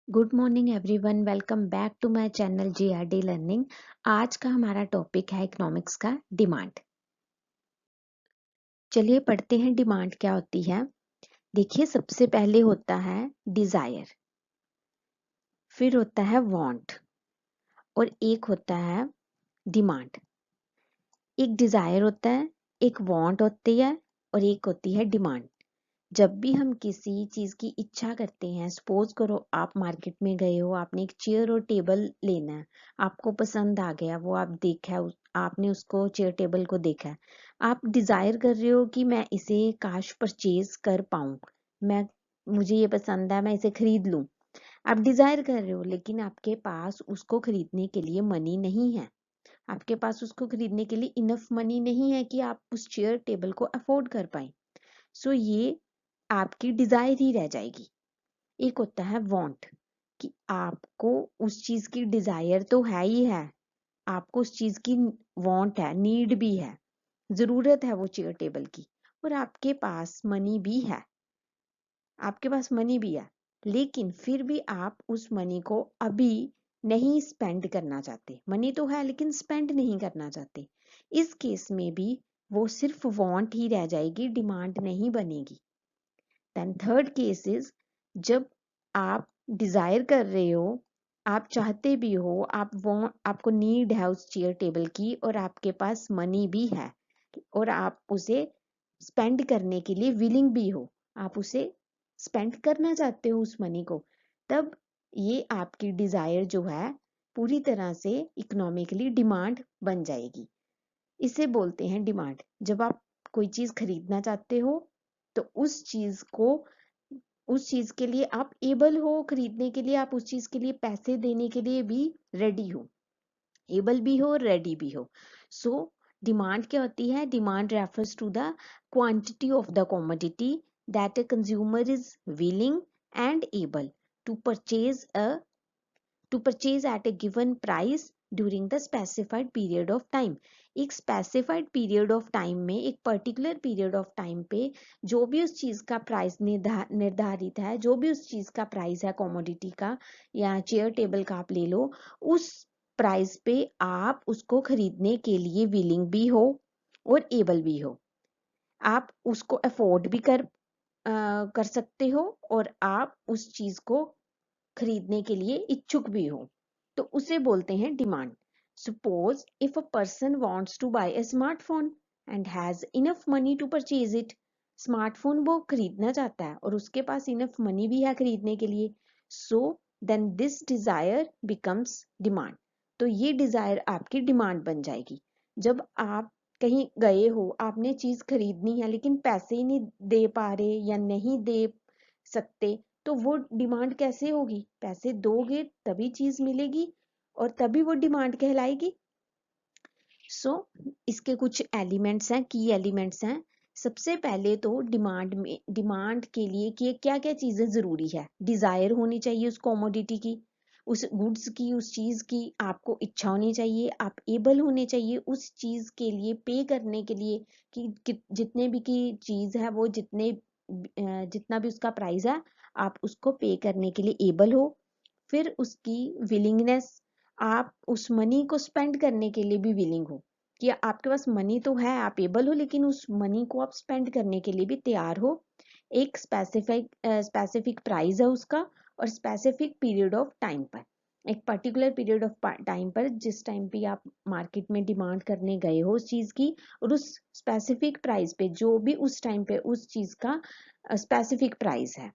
Good morning everyone, welcome back to my channel GRD learning. आज का हमारा topic है इकोनॉमिक्स का डिमांड। चलिए पढ़ते हैं डिमांड क्या होती है। देखिए, सबसे पहले होता है डिजायर, फिर होता है वांट और एक होता है डिमांड। एक डिजायर होता है, एक वांट होती है और एक होती है डिमांड। जब भी हम किसी चीज की इच्छा करते हैं, सपोज करो आप मार्केट में गए हो, आपने एक चेयर और टेबल लेना है, आपको पसंद आ गया, वो आप देखा है, आपने उसको चेयर टेबल को देखा है, आप डिजायर कर रहे हो कि मैं इसे काश परचेज कर पाऊं, मैं मुझे ये पसंद है, मैं इसे खरीद लूं। आप डिजायर कर रहे हो, लेकिन आपके पास उसको खरीदने के लिए मनी नहीं है। आपके पास उसको खरीदने के लिए इनफ मनी नहीं है कि आप उस चेयर टेबल को अफोर्ड कर पाए। सो ये आपकी डिजायर ही रह जाएगी। एक होता है वांट, कि आपको उस चीज की डिजायर तो है ही है, आपको उस चीज की वांट है, नीड भी है, जरूरत है वो चेयर टेबल की, और आपके पास मनी भी है, आपके पास मनी भी है, लेकिन फिर भी आप उस मनी को अभी नहीं स्पेंड करना चाहते। मनी तो है लेकिन स्पेंड नहीं करना चाहते। इस केस में भी वो सिर्फ वांट ही रह जाएगी, डिमांड नहीं बनेगी। देन थर्ड केस इज, जब आप डिजायर कर रहे हो, आप चाहते भी हो, आपको नीड है उस चेयर टेबल की, और आपके पास मनी भी है, और आप उसे स्पेंड करने के लिए विलिंग भी हो, आप उसे स्पेंड करना चाहते हो उस मनी को, तब ये आपकी डिजायर जो है पूरी तरह से इकोनॉमिकली डिमांड बन जाएगी। इसे बोलते हैं डिमांड। जब आप कोई चीज खरीदना चाहते हो, तो उस चीज के लिए आप एबल हो खरीदने के लिए, आप उस चीज के लिए पैसे देने के लिए भी रेडी हो, एबल भी हो और रेडी भी हो। सो डिमांड क्या होती है? Demand refers to the quantity of the commodity that a consumer is willing and able to purchase at a given price during the specified period of time। एक specified period of time में, एक particular period of time पे जो भी उस चीज का price निर्धारित है, जो भी उस चीज का प्राइस है, कमोडिटी का या चेयर टेबल का आप ले लो, उस प्राइस पे आप उसको खरीदने के लिए विलिंग भी हो और एबल भी हो। आप उसको अफोर्ड भी कर सकते हो, और आप उस चीज को खरीदने के लिए इच्छुक भी हो, तो उसे बोलते हैं demand. Suppose if a person wants to buy a smartphone and has enough money to purchase it. Smartphone वो खरीदना चाहता है और उसके पास इनफ मनी भी है खरीदने के लिए, so then this desire becomes demand. तो ये डिजायर आपकी डिमांड बन जाएगी। जब आप कहीं गए हो, आपने चीज खरीदनी है लेकिन पैसे ही नहीं दे पा रहे या नहीं दे सकते, तो वो डिमांड कैसे होगी? पैसे दोगे तभी चीज मिलेगी और तभी वो डिमांड कहलाएगी। सो इसके कुछ एलिमेंट्स हैं, की एलिमेंट्स हैं। सबसे पहले तो डिमांड के लिए कि क्या क्या चीजें जरूरी है। डिजायर होनी चाहिए उस कॉमोडिटी की, उस गुड्स की, उस चीज की आपको इच्छा होनी चाहिए, आप एबल होने चाहिए उस चीज के लिए पे करने के लिए, कि जितने भी की चीज है वो जितना भी उसका प्राइस है, आप उसको पे करने के लिए एबल हो। फिर उसकी विलिंगनेस, आप उस मनी को स्पेंड करने के लिए भी विलिंग हो, कि आपके पास मनी तो है, आप एबल हो, लेकिन उस मनी को आप स्पेंड करने के लिए भी तैयार हो। एक स्पेसिफिक प्राइस है उसका, और स्पेसिफिक पीरियड ऑफ टाइम पर, एक पर्टिकुलर पीरियड ऑफ टाइम पर, जिस टाइम पे आप मार्केट में डिमांड करने गए हो उस चीज की, और उस स्पेसिफिक प्राइस पे, जो भी उस टाइम पे उस चीज का स्पेसिफिक प्राइस है,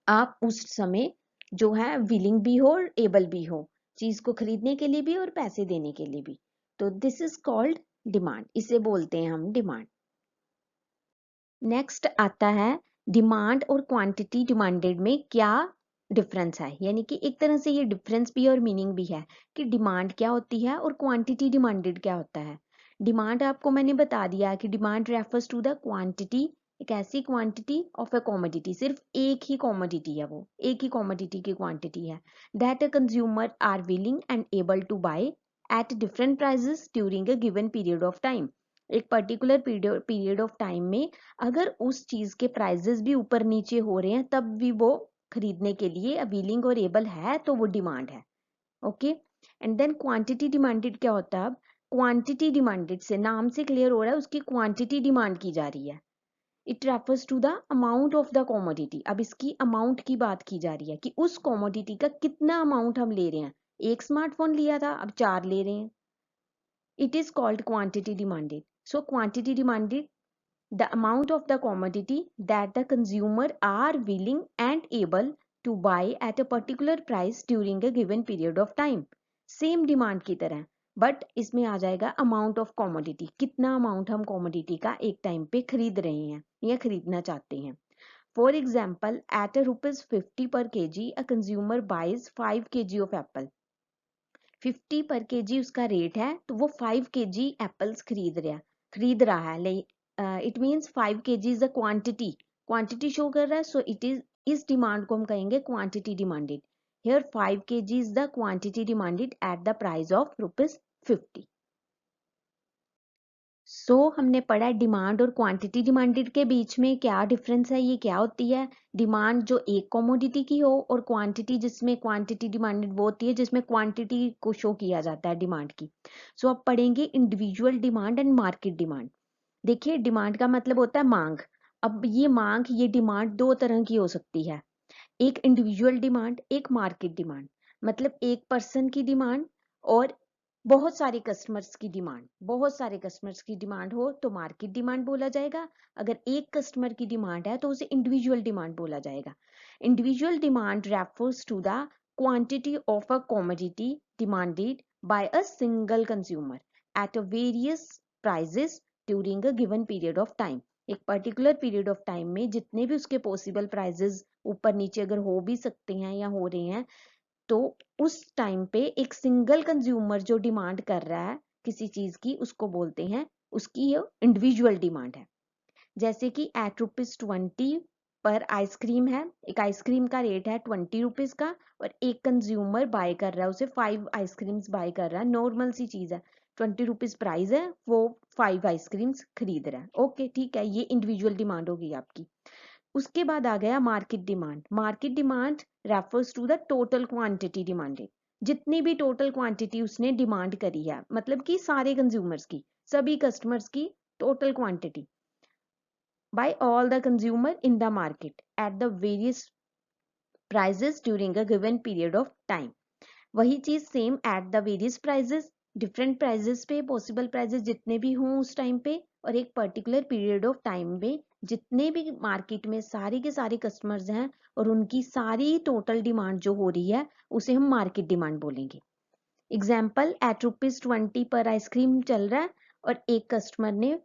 आप उस समय जो है विलिंग भी हो और एबल भी हो, चीज को खरीदने के लिए भी और पैसे देने के लिए भी। तो दिस इज कॉल्ड डिमांड, इसे बोलते हैं हम डिमांड। नेक्स्ट आता है डिमांड और क्वांटिटी डिमांडेड में क्या डिफरेंस है। यानी कि एक तरह से ये डिफरेंस भी और मीनिंग भी है कि डिमांड क्या होती है और क्वांटिटी डिमांडेड क्या होता है। डिमांड आपको मैंने बता दिया कि demand refers to the quantity, एक ऐसी क्वांटिटी ऑफ अ कॉमोडिटी, सिर्फ एक ही कॉमोडिटी है, वो एक ही कॉमोडिटी की क्वांटिटी है, that a consumer are willing and able to buy at different prices during a given period of time. एक पर्टिकुलर पीरियड ऑफ टाइम में अगर उस चीज के प्राइजेस भी ऊपर नीचे हो रहे हैं, तब भी वो खरीदने के लिए विलिंग और एबल है तो वो डिमांड है। Okay, and then quantity demanded क्या होता है? अब क्वांटिटी डिमांडेड से नाम से क्लियर हो रहा है उसकी क्वांटिटी डिमांड की जा रही है। It refers to the amount of the commodity. अब इसकी अमाउंट की बात की जा रही है कि उस कॉमोडिटी का कितना अमाउंट हम ले रहे हैं। एक स्मार्टफोन लिया था, अब 4 ले रहे हैं। It is called quantity demanded. So quantity demanded the amount of the commodity that the consumer are willing and able to buy at a particular price during a given period of time। Same demand की तरह, but इसमें आ जाएगा amount of commodity, कितना amount हम commodity का एक time पे खरीद रहे हैं या खरीदना चाहते हैं। For example, at ₹50 per kg a consumer buys 5 kg of apple। 50 पर kg उसका रेट है तो वो 5 kg एप्पल्स खरीद रहा है। It means 5 kg is the quantity show कर रहा है। सो इट इज, इस डिमांड को हम कहेंगे quantity demanded. Here 5 kg is the quantity demanded at the price of ₹50। सो हमने पढ़ा डिमांड और क्वांटिटी डिमांडेड के बीच में क्या डिफरेंस है, ये क्या होती है। डिमांड जो एक कमोडिटी की हो और क्वांटिटी जिसमें क्वांटिटी डिमांडेड वो होती है जिसमें क्वांटिटी को शो किया जाता है डिमांड की। सो अब पढ़ेंगे individual demand and market demand. देखिए, डिमांड का मतलब होता है मांग। अब ये डिमांड दो तरह की हो सकती है, एक इंडिविजुअल डिमांड, एक मार्केट डिमांड। मतलब एक पर्सन की डिमांड और बहुत सारे कस्टमर्स की डिमांड हो तो मार्केट डिमांड बोला जाएगा। अगर एक कस्टमर की डिमांड है तो उसे इंडिविजुअल डिमांड बोला जाएगा। Individual demand refers to the quantity of a commodity demanded by a single consumer at a various prices during a given period of time. एक पर्टिकुलर पीरियड ऑफ टाइम में जितने भी उसके पॉसिबल प्राइजेस ऊपर नीचे अगर हो भी सकते हैं या हो रहे हैं, तो उस टाइम पे एक सिंगल कंज्यूमर जो डिमांड कर रहा है किसी चीज की उसको बोलते हैं, उसकी ये इंडिविजुअल डिमांड है। जैसे कि एट ₹20 पर आइसक्रीम है, एक आइसक्रीम का रेट है ₹20 का और एक कंज्यूमर बाय कर रहा है, उसे 5 आइसक्रीम्स बाय कर रहा है। नॉर्मल सी चीज है, ₹20 प्राइस है, वो 5 आइसक्रीम्स खरीद रहा है। ओके, ठीक है, ये इंडिविजुअल डिमांड होगी आपकी। उसके बाद आ गया market demand. Market demand refers to the total quantity demanded. जितनी भी टोटल क्वांटिटी उसने डिमांड करी है, मतलब कि सारे कंज्यूमर्स की, सभी कस्टमर्स की total quantity by all the consumer in the market at the various prices during a given period of time। वही चीज same at the various prices, different prices पे, पॉसिबल प्राइजेस जितने भी हों उस टाइम पे और एक पर्टिकुलर पीरियड ऑफ टाइम में जितने भी मार्केट में सारे के सारे कस्टमर्स हैं और उनकी सारी टोटल डिमांड जो हो रही है उसे हम मार्केट डिमांड बोलेंगे। एग्जाम्पल, एट ₹20 पर आइसक्रीम चल रहा है और एक कस्टमर ने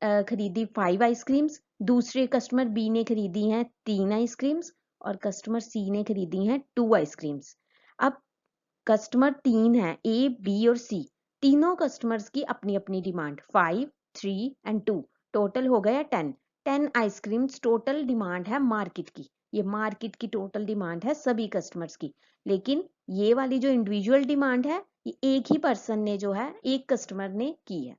खरीदी 5 आइसक्रीम्स, दूसरे कस्टमर बी ने खरीदी हैं 3 आइसक्रीम्स और कस्टमर सी ने खरीदी हैं 2 आइसक्रीम्स। अब कस्टमर 3 है, ए बी और सी, तीनों कस्टमर्स की अपनी अपनी डिमांड 5, 3 एंड 2, टोटल हो गया 10 आइसक्रीम्स टोटल डिमांड है मार्केट की। ये मार्केट की टोटल डिमांड है सभी कस्टमर्स की। लेकिन ये वाली जो इंडिविजुअल डिमांड है ये एक ही पर्सन ने जो है, एक कस्टमर ने की है,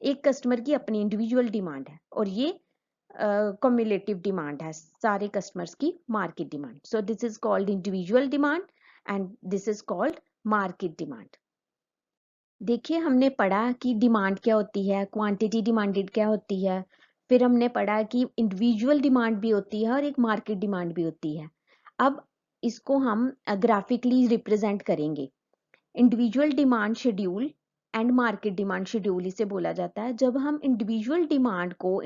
एक कस्टमर की अपनी इंडिविजुअल डिमांड है और ये कम्युलेटिव डिमांड है सारे कस्टमर्स की market demand. So this is called individual demand and this is called market demand. देखिए, हमने पढ़ा कि डिमांड क्या होती है, क्वांटिटी डिमांडेड क्या होती है, फिर हमने पढ़ा कि इंडिविजुअल डिमांड भी होती है और एक मार्केट डिमांड भी होती है। अब इसको हम ग्राफिकली रिप्रेजेंट करेंगे। Individual demand schedule and market demand schedule इसे बोला जाता है। जब हम इंडिविजुअल डिमांड को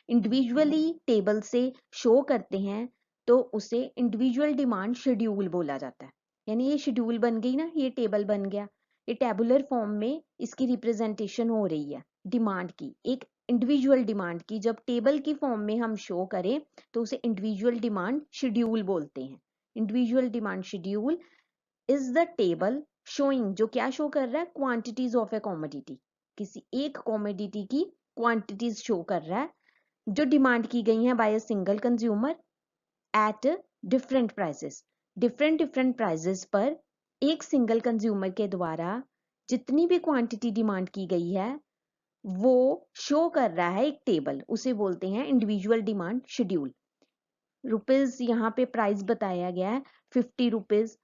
इंडिविजुअली टेबल से शो करते हैं तो उसे इंडिविजुअल डिमांड शेड्यूल बोला जाता है। यानी ये शेड्यूल बन गई ना, ये टेबल बन गया, ये टेबुलर फॉर्म में इसकी रिप्रेजेंटेशन हो रही है डिमांड की, एक इंडिविजुअल डिमांड की। जब टेबल की फॉर्म में हम शो करें तो उसे इंडिविजुअल डिमांड शेड्यूल बोलते हैं। Individual demand schedule is the table showing, जो क्या शो कर रहा है, क्वांटिटीज ऑफ ए कॉमोडिटी, किसी एक कॉमोडिटी की क्वांटिटीज शो कर रहा है जो डिमांड की गई है by a single consumer at different prices. Different prices पर एक सिंगल कंज्यूमर के द्वारा जितनी भी क्वांटिटी डिमांड की गई है वो शो कर रहा है एक टेबल, उसे बोलते हैं इंडिविजुअल डिमांड शेड्यूल। रुपीज यहाँ पे प्राइस बताया गया है 50 रुपीज,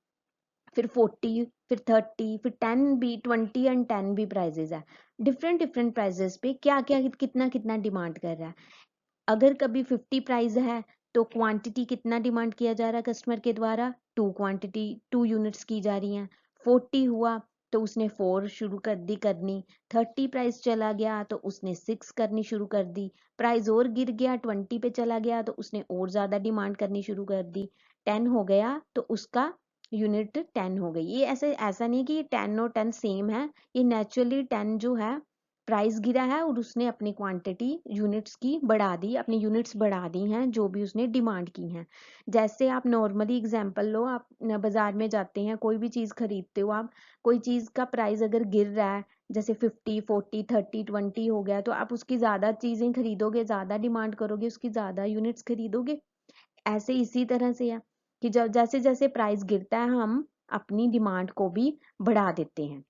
फिर 40, फिर 30, फिर 10 भी, 20 एंड 10 भी प्राइजेस है। डिफरेंट डिफरेंट प्राइजेस पे क्या क्या कितना कितना डिमांड कर रहा है। अगर कभी 50 प्राइस है तो क्वांटिटी कितना डिमांड किया जा रहा है कस्टमर के द्वारा, 2 यूनिट्स की जा रही हैं। 40 हुआ तो उसने 4 शुरू कर दी करनी। 30 प्राइस चला गया तो उसने 6 करनी शुरू कर दी। प्राइस और गिर गया, 20 पे चला गया तो उसने और ज्यादा डिमांड करनी शुरू कर दी। 10 हो गया तो उसका यूनिट 10 हो गई। ये ऐसे ऐसा नहीं कि ये 10 और 10 सेम है, ये नेचुरली 10 जो है प्राइस गिरा है और उसने अपनी क्वांटिटी यूनिट्स की बढ़ा दी, अपनी यूनिट्स बढ़ा दी हैं जो भी उसने डिमांड की हैं। जैसे आप नॉर्मली एग्जांपल लो, आप बाजार में जाते हैं, कोई भी चीज़ खरीदते हो आप, कोई चीज़ का प्राइस अगर गिर रहा है जैसे 50, 40, 30, 20 हो गया तो आप उसकी ज़्यादा चीज़ें खरीदोगे, ज़्यादा डिमांड करोगे, उसकी ज़्यादा यूनिट्स खरीदोगे। ऐसे इसी तरह से है कि जब जैसे जैसे प्राइस गिरता है हम अपनी डिमांड को भी बढ़ा देते हैं,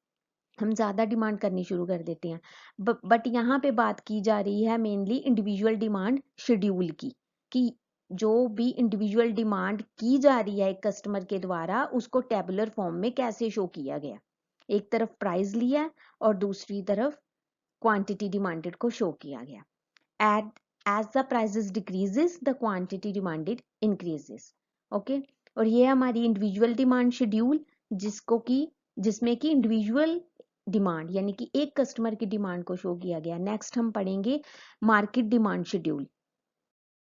हम ज़्यादा डिमांड करनी शुरू कर देते हैं। बट यहाँ पे बात की जा रही है मेनली इंडिविजुअल डिमांड शेड्यूल की, कि जो भी इंडिविजुअल डिमांड की जा रही है एक कस्टमर के द्वारा उसको टेबुलर फॉर्म में कैसे शो किया गया। एक तरफ प्राइस लिया और दूसरी तरफ क्वांटिटी डिमांडेड को शो किया गया। At as the prices decreases the quantity demanded increases. Okay, और ये हमारी इंडिविजुअल डिमांड शेड्यूल जिसमें कि इंडिविजुअल डिमांड यानी कि एक कस्टमर की डिमांड को शो किया गया। नेक्स्ट हम पढ़ेंगे market demand schedule.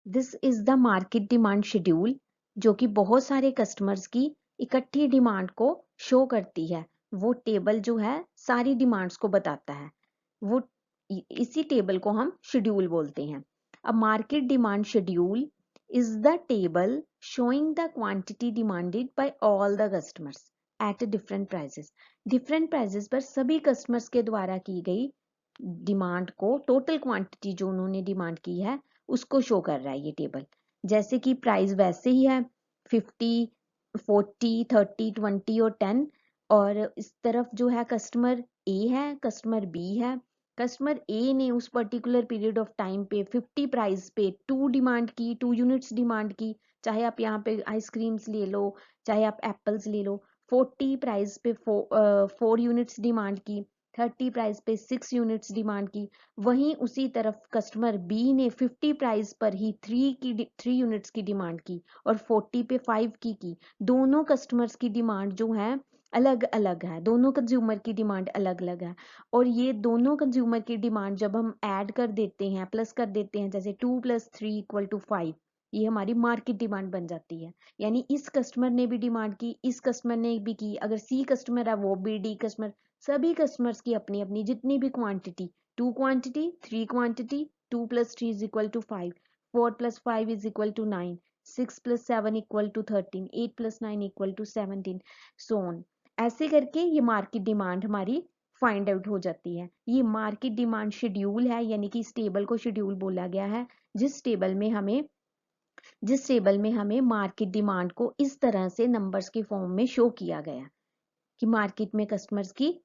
This is the market demand schedule जो कि बहुत सारे कस्टमर्स की इकट्ठी डिमांड को शो करती है। वो टेबल जो है सारी डिमांड्स को बताता है, वो इसी टेबल को हम शेड्यूल बोलते हैं। A market demand schedule is the table showing the quantity demanded by all the customers eight different prices. Different prices पर सभी कस्टमर्स के द्वारा की गई डिमांड को, टोटल क्वांटिटी जो उन्होंने डिमांड की है उसको शो कर रहा है ये टेबल। जैसे कि प्राइस वैसे ही है 50, 40, 30, 20 और 10। और इस तरफ जो है कस्टमर ए है, कस्टमर बी है। कस्टमर ए ने उस पर्टिकुलर पीरियड ऑफ टाइम पे 50 प्राइस पे 2 डिमांड की, 2 यूनिट्स डिमांड की। चाहे आप यहाँ पे आइसक्रीम्स ले लो, चाहे आप एप्पल्स ले लो। 40 प्राइस पे 4 यूनिट्स डिमांड की, 30 प्राइस पे 6 यूनिट्स डिमांड की। वहीं उसी तरफ कस्टमर बी ने 50 प्राइस पर ही 3 यूनिट्स की डिमांड की और 40 पे 5 की। दोनों कस्टमर्स की डिमांड जो है अलग अलग है, दोनों कंज्यूमर की डिमांड अलग अलग है। और ये दोनों कंज्यूमर की डिमांड जब हम ऐड कर देते हैं, प्लस कर देते हैं, जैसे 2 + 3 = 5, ये हमारी मार्केट डिमांड बन जाती है। यानी इस कस्टमर ने भी डिमांड की, इस कस्टमर ने भी की, अगर सी कस्टमर है वो भी, डी कस्टमर, सभी कस्टमर्स की अपनी अपनी जितनी भी quantity, 2 quantity, 3 quantity, 2 + 3 = 5, 4 + 5 = 9, 6 + 7 = 13, 8 + 9 = 17, so on. ऐसे करके ये मार्केट डिमांड हमारी फाइंड आउट हो जाती है। ये मार्केट डिमांड शेड्यूल है, यानी कि इस टेबल को शेड्यूल बोला गया है, जिस टेबल में हमें मार्केट डिमांड को इस तरह से नंबर्स के फॉर्म में शो किया गया कि मार्केट में कस्टमर्स की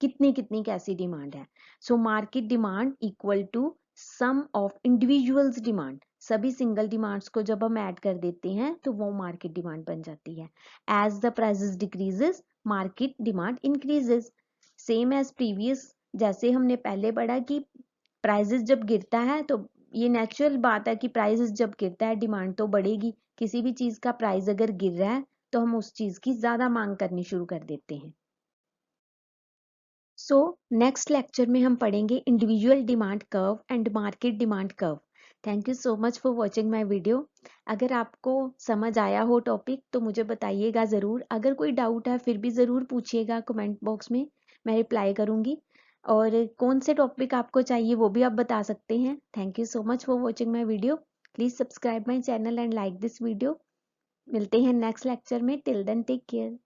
कितनी कितनी कैसी डिमांड है। So market demand equal to sum of individuals demand. सभी सिंगल डिमांड्स को जब हम ऐड कर देते हैं तो वो मार्केट डिमांड बन जाती है। As the prices decreases market demand increases. Same as previous, जैसे हमने पहले पढ़ा कि प्राइसेस जब गिरता है तो ये नेचुरल बात है कि प्राइसेस जब गिरता है डिमांड तो बढ़ेगी। किसी भी चीज का प्राइस अगर गिर रहा है तो हम उस चीज की ज्यादा मांग करनी शुरू कर देते हैं। सो नेक्स्ट लेक्चर में हम पढ़ेंगे individual demand curve and market demand curve. Thank you so much for watching my video. अगर आपको समझ आया हो टॉपिक तो मुझे बताइएगा ज़रूर। अगर कोई डाउट है फिर भी ज़रूर पूछिएगा कमेंट बॉक्स में, मैं रिप्लाई करूँगी। और कौन से टॉपिक आपको चाहिए वो भी आप बता सकते हैं। Thank you so much for watching my video. Please subscribe my channel and like this video. मिलते हैं नेक्स्ट लेक्चर में। Till then take care.